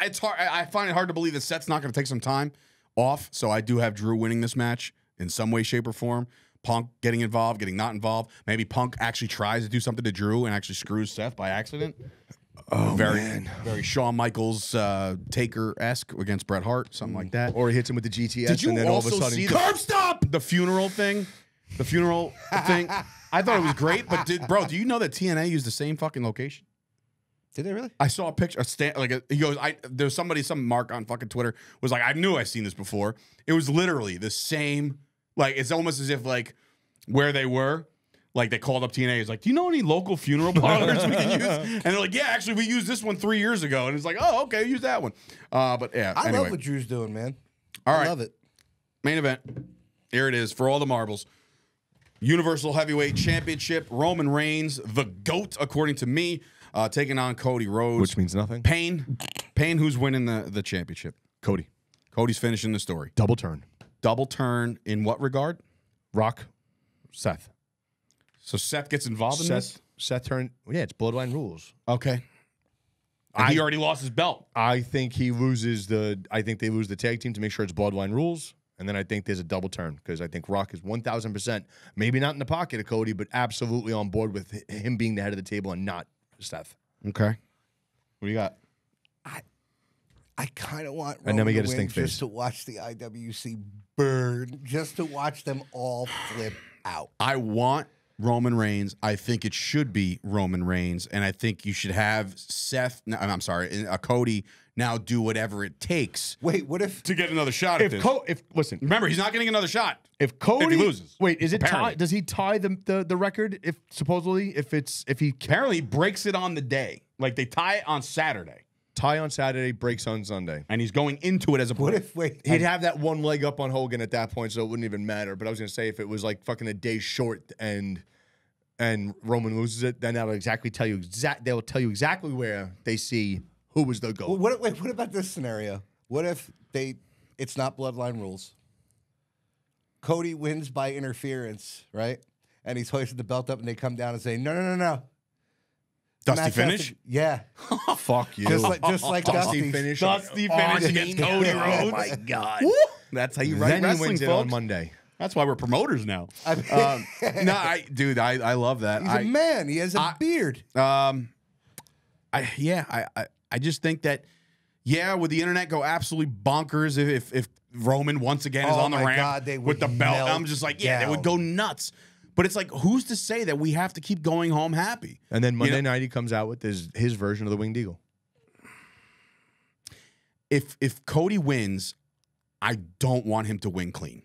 it's hard. I find it hard to believe that Seth's not going to take some time off. So I do have Drew winning this match in some way, shape, or form. Punk getting involved, getting not involved. Maybe Punk actually tries to do something to Drew and actually screws Seth by accident. Oh Very Shawn Michaels Taker-esque against Bret Hart, something like that. Or he hits him with the GTS, Did you and then all of a also sudden, see curb stop. the funeral thing? The funeral thing. I thought it was great, but do you know that TNA used the same fucking location? Did they really? I saw a picture, he goes, there's some mark on fucking Twitter was like, I knew I seen this before. It was literally the same, like, it's almost as if like where they were, Like they called up TNA. It's like, do you know any local funeral parlors we can use? And they're like, yeah, actually, we used this one 3 years ago. And it's like, oh, okay, use that one. But yeah, I anyway. love what Drew's doing, man. All I right. love it. Main event. Here it is for all the marbles. Universal Heavyweight Championship. Roman Reigns, the GOAT, according to me, taking on Cody Rhodes. Which means nothing. Payne, who's winning the championship? Cody. Cody's finishing the story. Double turn. Double turn in what regard? Rock. Seth. So Seth gets involved in this? Seth turn. Yeah, it's Bloodline rules. Okay. And he already lost his belt. I think he loses I think they lose the tag team to make sure it's Bloodline rules. And then I think there's a double turn because I think Rock is 1,000%, maybe not in the pocket of Cody, but absolutely on board with him being the head of the table and not Seth. Okay. What do you got? I kind of want And then we Roman get to his win stink face. just to watch the IWC burn, just to watch them all flip out. I want Roman Reigns. I think it should be Roman Reigns. And I think you should have Cody now do whatever it takes Wait, what if to get another shot at this. Listen, Remember, he's not getting another shot. if Cody he loses, wait, is it apparently. tie? Does he tie the record? If supposedly if he Apparently, he breaks it on the day. Like they tie it on Saturday. tie on Saturday, breaks on Sunday. And he's going into it as a what if wait He'd have that one leg up on Hogan at that point, so it wouldn't even matter. But I was gonna say if it was like fucking a day short and Roman loses it, then that'll exactly tell you they will tell you exactly where they see who was the GOAT. what about this scenario? What if it's not Bloodline rules? Cody wins by interference, right? And he's hoisted the belt up, and they come down and say, no. Dusty Match finish? has to- yeah. Fuck you. Just like Dusty. finish. Dusty on finish against Cody Dana. Rhodes. Oh my god. That's how you write Then he wrestling, wins it folks. on Monday. That's why we're promoters now. I mean, I love that. he's a man. He has a beard. I just think that, would the internet go absolutely bonkers if Roman once again is Oh on the my ramp God, they with would the belt? melt I'm just like, they would go nuts. But it's like, who's to say that we have to keep going home happy? And then Monday You know- night he comes out with his version of the Winged Eagle. If Cody wins, I don't want him to win clean.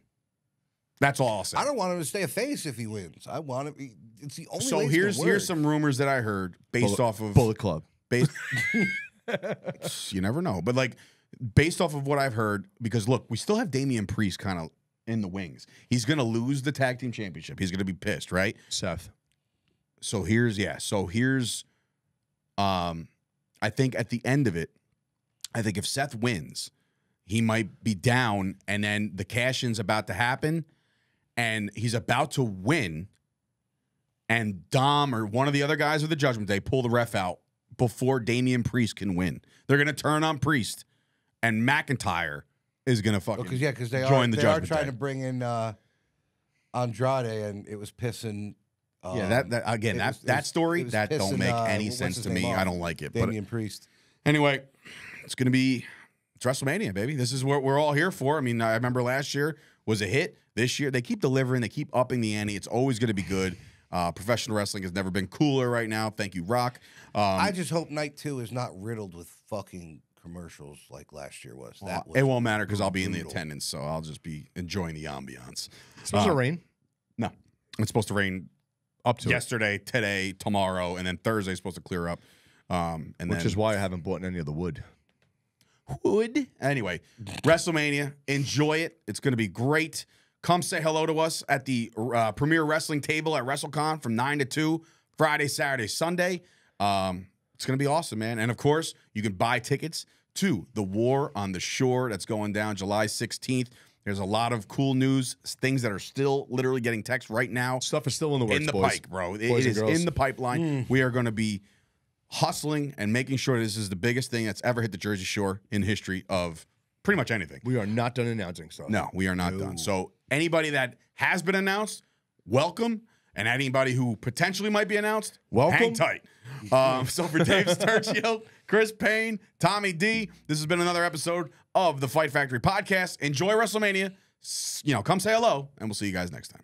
That's all I'll say. I don't want him to stay a face if he wins. I want him. It's the only. So way it's here's gonna work. some rumors that I heard based off of Bullet Club. based you never know, but like based off of what I've heard, because look, we still have Damian Priest kind of in the wings. He's gonna lose the tag team championship. He's gonna be pissed, right? Seth. So here's I think at the end of it, I think if Seth wins, he might be down, and then the cash-in's about to happen, and he's about to win, and Dom or one of the other guys of the Judgment Day pull the ref out before Damian Priest can win. They're going to turn on Priest, and McIntyre is going to fucking because they join the are Judgment trying Day. to bring in Andrade, and it was pissing. That story was that don't pissing, make any what's sense his to name me. off? I don't like it. Damian Priest. But anyway, it's WrestleMania, baby. This is what we're all here for. I mean, I remember last year was a hit. This year they keep delivering. They keep upping the ante. It's always going to be good. Professional wrestling has never been cooler right now. Thank you, Rock. I just hope night 2 is not riddled with fucking commercials like last year was. That was it won't matter because I'll be in the brutal. attendance, so I'll just be enjoying the ambiance. It's supposed to rain. No, it's supposed to rain Up to yesterday, today, tomorrow, and then Thursday is supposed to clear up. which is why I haven't bought any of the wood. wood. Anyway, WrestleMania. Enjoy it. It's going to be great. Come say hello to us at the Premier Wrestling table at WrestleCon from 9 to 2, Friday, Saturday, Sunday. It's going to be awesome, man. And, of course, you can buy tickets to the War on the Shore that's going down July 16th. There's a lot of cool news, things that are still literally getting text right now. Stuff is still in the works, In the boys. pike, bro. It Boys and is girls. in the pipeline. We are going to be hustling and making sure this is the biggest thing that's ever hit the Jersey Shore in history of pretty much anything. We are not done announcing stuff. No, we are not done. So anybody that has been announced, welcome. And anybody who potentially might be announced, Welcome. hang tight. So for Dave Sturchio, Chris Payne, Tommy D, this has been another episode of the Fight Factory podcast. Enjoy WrestleMania. Come say hello, and we'll see you guys next time.